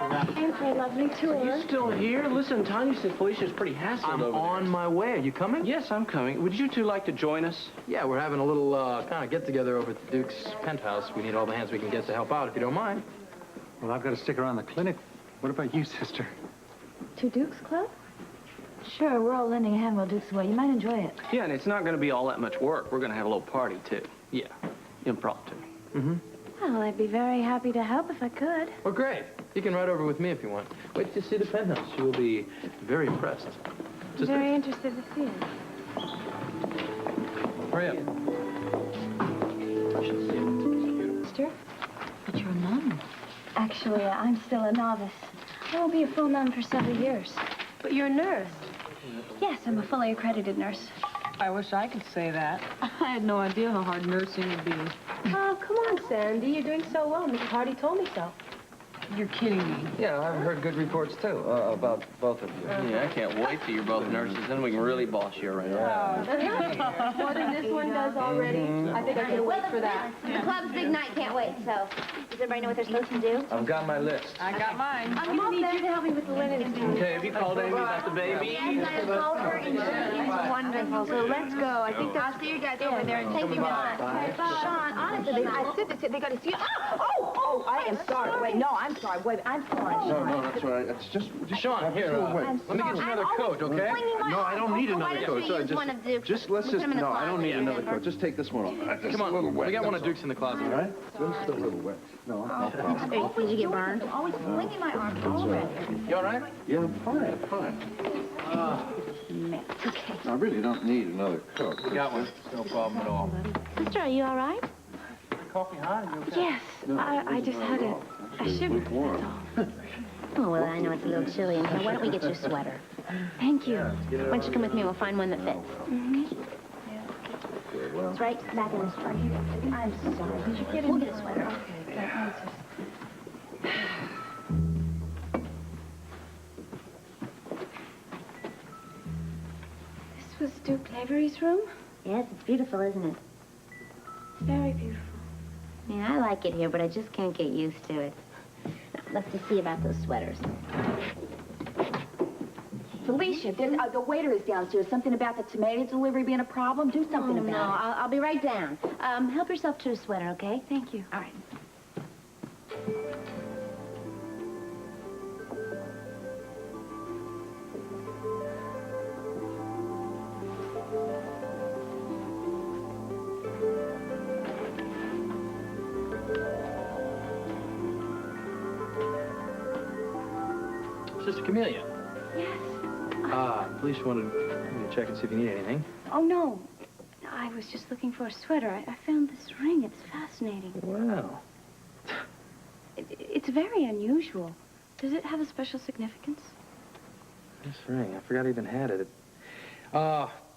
And for a lovely tour.
Are you still here? Listen, Tanya said Felicia's pretty hassled over there. I'm on my way. Are you coming? Yes, I'm coming. Would you two like to join us?
Yeah, we're having a little kind of get-together over at the Duke's penthouse. We need all the hands we can get to help out, if you don't mind.
Well, I've got to stick around the clinic. What about you, sister?
To Duke's Club? Sure, we're all lending a hand while Duke's away. You might enjoy it.
Yeah, and it's not going to be all that much work. We're going to have a little party, too. Yeah, impromptu. Mm-hmm.
Well, I'd be very happy to help if I could.
Well, great. You can ride over with me if you want. Wait to see the penthouse. You will be very impressed.
I'm very interested to see it.
Hurry up.
Sister? But you're a nun.
Actually, I'm still a novice. I won't be a full nun for several years.
But you're a nurse.
Yes, I'm a fully accredited nurse.
I wish I could say that.
I had no idea how hard nursing would be.
Oh, come on, Sandy. You're doing so well. Mrs. Hardy told me so.
You're kidding me.
Yeah, I've heard good reports, too, about both of you.
Yeah, I can't wait till you're both nurses. Then we can really boss you around.
More than this one does already. I think I can wait for that.
The club's big night. Can't wait. So, does everybody know what they're supposed to do?
I've got my list.
I got mine. I'm going to need you to help me with the linen.
Okay, have you called Amy about the baby?
Yes, I called her, and she's wonderful. So let's go. I think I'll see you guys over there in 10 minutes.
Sean, honestly, I said they got to see you. Oh, I am sorry. Wait, no, I'm sorry. Wait, I'm sorry, Sean.
No, that's all right. It's just Sean, here, let me get you another coat, okay?
No,
I don't need another coat.
Sorry,
let's just, no, I don't need another coat. Just take this one off. Come on, we got one of Duke's in the closet, all right?
Just a little wet. No, no problem.
Did you get burned?
Always swinging my arms already.
You all right?
Yeah, I'm fine, fine.
Okay.
I really don't need another coat.
We got one. No problem at all.
Sister, are you all right?
Coffee hot?
Yes. I just had a shiver.
Oh, well, I know it's a little chilly in here. Why don't we get you a sweater?
Thank you.
Why don't you come with me? We'll find one that fits. It's right back in this drawer.
I'm sorry. Did you get
We'll get a sweater.
This was Duke Lavery's room?
Yes, it's beautiful, isn't it?
It's very beautiful.
Yeah, I like it here, but I just can't get used to it. Now, let's just see about those sweaters.
Felicia, the waiter is downstairs. Something about the tomato delivery being a problem. Do something about it.
I'll be right down. Help yourself to a sweater, okay?
Thank you.
All right.
Sister Camellia.
Yes.
Police wanted me to check and see if you need anything.
Oh, no. I was just looking for a sweater. I found this ring. It's fascinating.
Well.
It's very unusual. Does it have a special significance?
This ring, I forgot I even had it.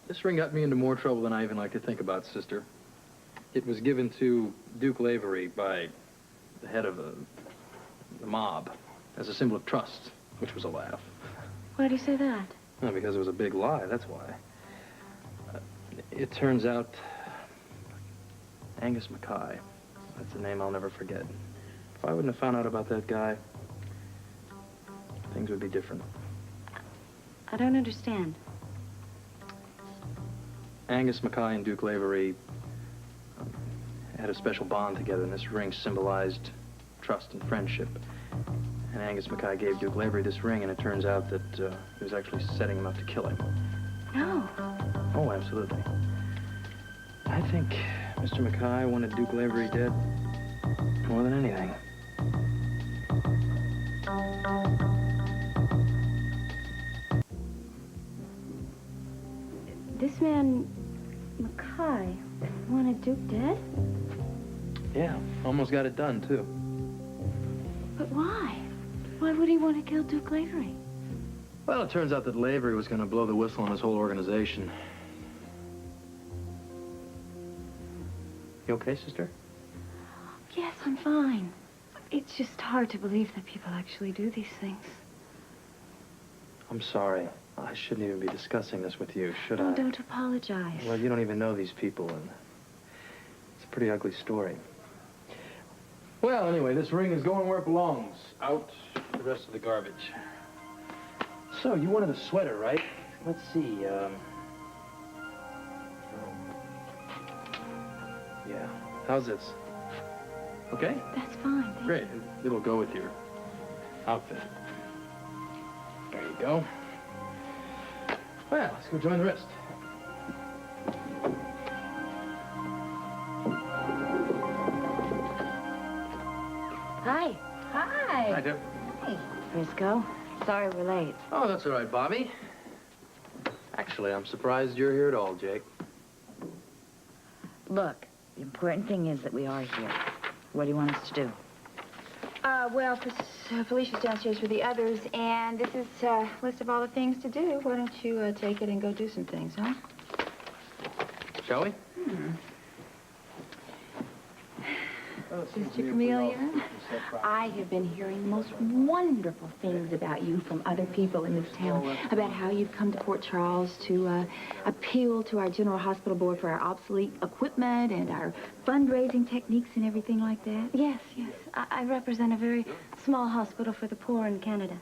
This ring got me into more trouble than I even like to think about, sister. It was given to Duke Lavery by the head of the mob as a symbol of trust, which was a laugh.
Why do you say that?
Well, because it was a big lie, that's why. It turns out Angus Mackay, that's a name I'll never forget. If I wouldn't have found out about that guy, things would be different.
I don't understand.
Angus Mackay and Duke Lavery had a special bond together, and this ring symbolized trust and friendship. And Angus Mackay gave Duke Lavery this ring, and it turns out that he was actually setting him up to kill him.
No.
Oh, absolutely. I think Mr. Mackay wanted Duke Lavery dead more than anything.
This man, Mackay, wanted Duke dead?
Yeah, almost got it done, too.
But why? Why would he want to kill Duke Lavery?
Well, it turns out that Lavery was going to blow the whistle on his whole organization. You okay, sister?
Yes, I'm fine. It's just hard to believe that people actually do these things.
I'm sorry. I shouldn't even be discussing this with you, should
Oh,
I?
don't apologize.
Well, you don't even know these people, and it's a pretty ugly story. Well, anyway, this ring is going where it belongs. Out the rest of the garbage. So, you wanted a sweater, right? Let's see, yeah. How's this? Okay?
That's fine.
Great. It'll go with your outfit. There you go. Well, let's go join the rest.
Hi. Hi.
Hi, Deb.
Hey, Frisco. Sorry we're late.
Oh, that's all right, Bobby. Actually, I'm surprised you're here at all, Jake.
Look, the important thing is that we are here. What do you want us to do?
Well, Felicia's downstairs with the others, and this is a list of all the things to do. Why don't you take it and go do some things, huh?
Shall we?
Sister Camellia, I have been hearing the most wonderful things about you from other people in this town, about how you've come to Port Charles to appeal to our General Hospital Board for our obsolete equipment and our fundraising techniques and everything like that.
Yes, yes. I represent a very small hospital for the poor in Canada.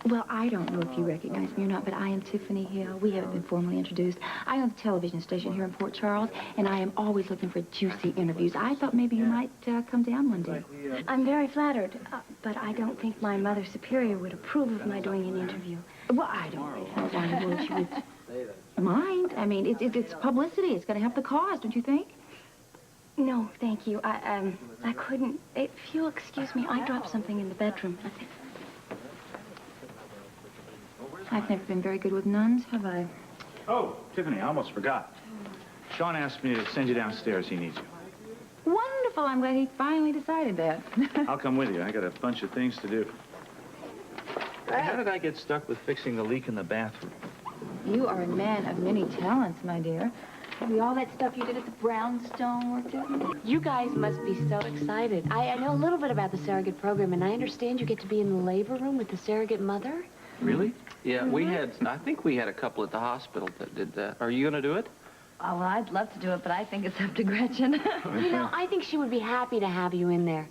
Well, I don't know if you recognize me or not, but I am Tiffany Hill. We haven't been formally introduced. I own the television station here in Port Charles, and I am always looking for juicy interviews. I thought maybe you might come down one day.
I'm very flattered, but I don't think my Mother Superior would approve of my doing an interview.
Well, I don't know why you would mind. I mean, it's publicity. It's going to help the cause, don't you think?
No, thank you. I couldn't. If you'll excuse me, I dropped something in the bedroom.
I've never been very good with nuns, have I?
Oh, Tiffany, I almost forgot. Sean asked me to send you downstairs. He needs you.
Wonderful. I'm glad he finally decided that.
I'll come with you. I got a bunch of things to do. How did I get stuck with fixing the leak in the bathroom?
You are a man of many talents, my dear. Maybe all that stuff you did at the Brownstone worked out.
You guys must be so excited. I know a little bit about the surrogate program, and I understand you get to be in the labor room with the surrogate mother.
Really?
Yeah, I think we had a couple at the hospital that did that. Are you going to do it?
Oh, well, I'd love to do it, but I think it's up to Gretchen.
You know, I think she would be happy to have you in there.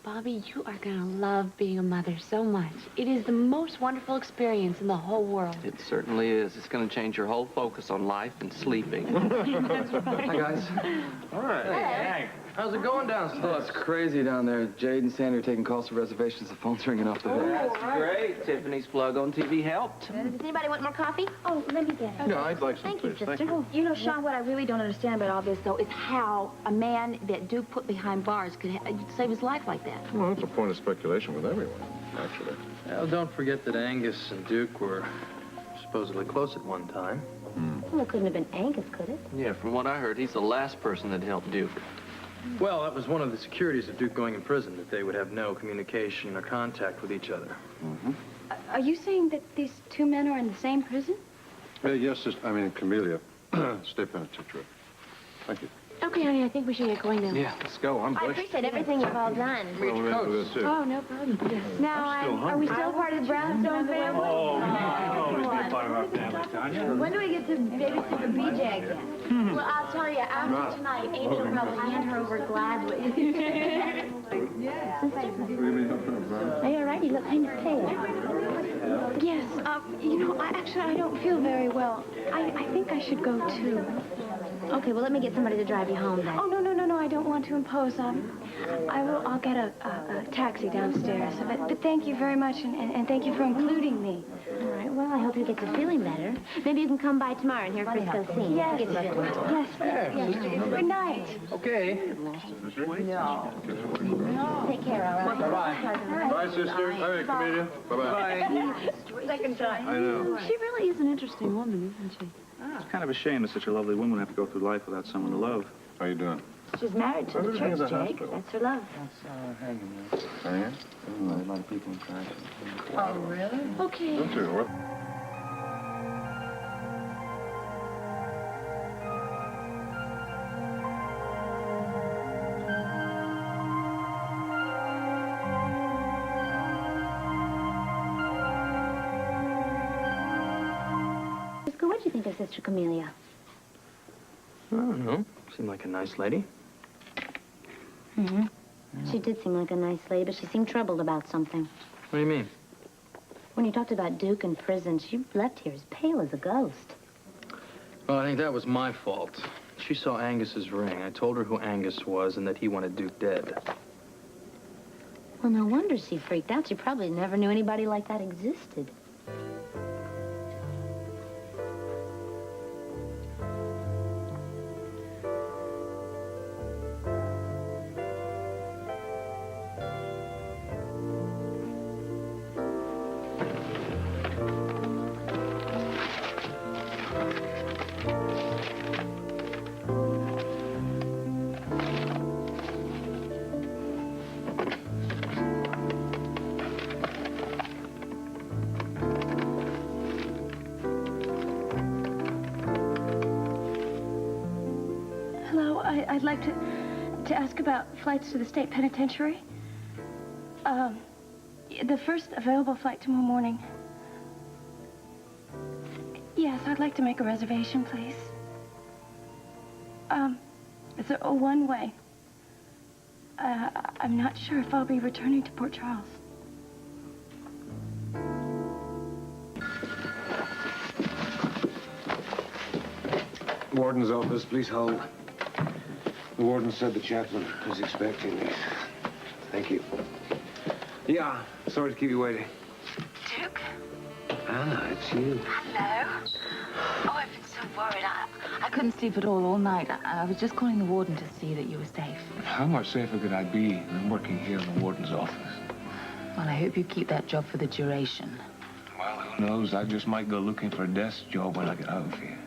Bobby, you are going to love being a mother so much. It is the most wonderful experience in the whole world.
It certainly is. It's going to change your whole focus on life and sleeping.
That's right.
Hi, guys.
All right.
Hey,
How's it going downstairs?
Oh,
it's crazy down there. Jade and Sandy are taking calls for reservations. The phone's ringing off the hook.
That's great. Tiffany's plug on TV helped.
Does anybody want more coffee? Oh, let me get it.
Yeah, I'd like some,
Thank you,
please.
sister.
Thank you.
You know, Sean, what I really don't understand about all this, though, is how a man that Duke put behind bars could save his life like that.
Well, that's a point of speculation with everyone, actually.
Well, don't forget that Angus and Duke were supposedly close at one time.
Well, it couldn't have been Angus, could it?
Yeah, from what I heard, he's the last person that helped Duke.
Well, that was one of the securities of Duke going in prison, that they would have no communication or contact with each other.
Are you saying that these two men are in the same prison?
Yes, I mean, Camellia, State Penitentiary. Thank you.
Okay, honey, I think we should get going now.
Yeah, let's go. I'm
I
bushed.
appreciate everything you've all done.
Well, we're into this, too.
Oh, no problem. Now, are we still part of the Brownstone family?
always be a part of our family, Tanya.
When do we get to babysit the BJ again? Well, I'll tell you, after tonight, Amy will probably hand her over gladly.
Are you all right? You look kind of pale.
Yes, you know, I don't feel very well. I think I should go, too.
Okay, well, let me get somebody to drive you home then.
Oh, no, I don't want to impose. I'll get a taxi downstairs. But thank you very much, and thank you for including me.
All right, well, I hope you get to feeling better. Maybe you can come by tomorrow and hear Frisco sing.
Yes.
Get you feeling better.
Yes. Good night.
Okay.
Take care, all right?
Bye-bye.
Bye, sister. All right, Camellia. Bye-bye.
Second time.
I know.
She really is an interesting woman, isn't she?
It's kind of a shame that such a lovely woman would have to go through life without someone to love.
How you doing?
She's married to the
Everything
church,
is a
Jake.
hospital.
That's her love.
Hanging there.
Hanging?
A lot of people in traffic.
Oh, really?
Okay.
Don't you? What?
Frisco, what do you think of Sister Camellia?
I don't know. Seemed like a nice lady.
Mm-hmm. She did seem like a nice lady, but she seemed troubled about something.
What do you mean?
When you talked about Duke in prison, she left here as pale as a ghost.
Well, I think that was my fault. She saw Angus's ring. I told her who Angus was and that he wanted Duke dead.
Well, no wonder she freaked out. She probably never knew anybody like that existed.
Hello, I'd like to ask about flights to the state penitentiary. The first available flight tomorrow morning. Yes, I'd like to make a reservation, please. It's a one-way. I'm not sure if I'll be returning to Port Charles.
Warden's office, please hold. The warden said the chaplain is expecting me. Thank you. Yeah, sorry to keep you waiting.
Duke?
Anna, it's you.
Hello? Oh, I've been so worried. I couldn't sleep at all night. I was just calling the warden to see that you were safe.
How much safer could I be than working here in the warden's office?
Well, I hope you keep that job for the duration.
Well, who knows? I just might go looking for a desk job when I get out of here.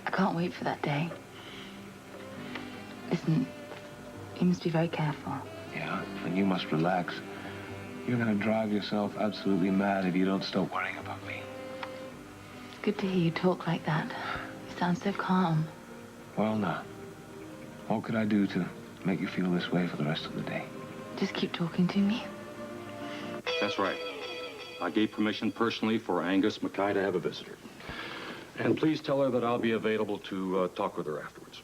I can't wait for that day. Listen, you must be very careful.
Yeah, and you must relax. You're gonna drive yourself absolutely mad if you don't stop worrying about me.
It's good to hear you talk like that. You sound so calm.
Well, now, what could I do to make you feel this way for the rest of the day?
Just keep talking to me.
That's right. I gave permission personally for Angus Mackay to have a visitor. And please tell her that I'll be available to talk with her afterwards.